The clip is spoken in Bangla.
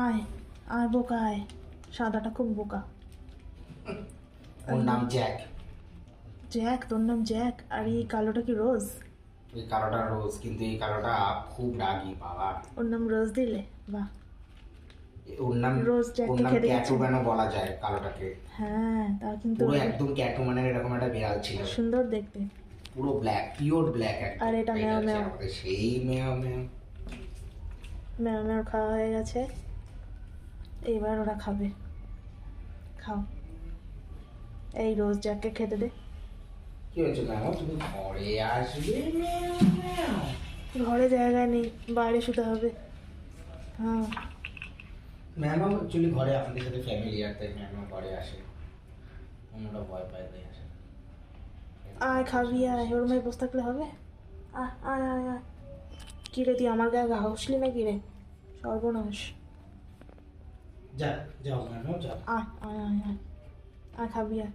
আয় আয় বোকা আয়, সাদাটা খুব বোকা। ওর নাম জ্যাক। জ্যাক? তোর নাম জ্যাক? আর এই কালোটা কি রোজ? এই কালোটা রোজ, কিন্তু এই কালোটা খুব রাগী বাবা। ওর নাম রোজ দিলে? বাহ। ওর নাম রোজ জ্যাককে খেতে গেছে। ক্যাটুম্যানও বলা যায় কালোটাকে। হ্যাঁ, তা কিন্তু পুরো একদম ক্যাটুম্যানের এরকম একটা বিড়াল ছিল, সুন্দর দেখতে। পুরো ব্ল্যাক, পিওর ব্ল্যাক। আর এটা ম্যাও ম্যাও। আমাদের সেই ম্যাও ম্যাও। ম্যাও ম্যাও খাওয়া হয়ে গেছে, এইবার ওরা খাবে। খাও। এই রোজ জ্যাককে খেতে দে। কি হয়েছে ম্যাও, তুমি ঘরে আসবে? ম্যাও ম্যাও। ঘরে জায়গায় নেই, বাইরে শুতে হবে। হ্যাঁ। ম্যাম অ্যাকচুয়ালি ঘরে আপনাদের সাথে ফ্যামিলিয়ার, তাই ম্যাম ঘরে আসে, অন্যরা ভয় পায় তাই আসে। আয় খাবি আয়, ওর মেয়ে বসে থাকলে হবে? আয় আয় আয় আয়। কি রে, তুই আমার গায়ে গা হাসলি না কি রে? সর্বনাশ। যা যাও ম্যাম যাও। আয় আয় আয় আয়, আয় খাবি আয়।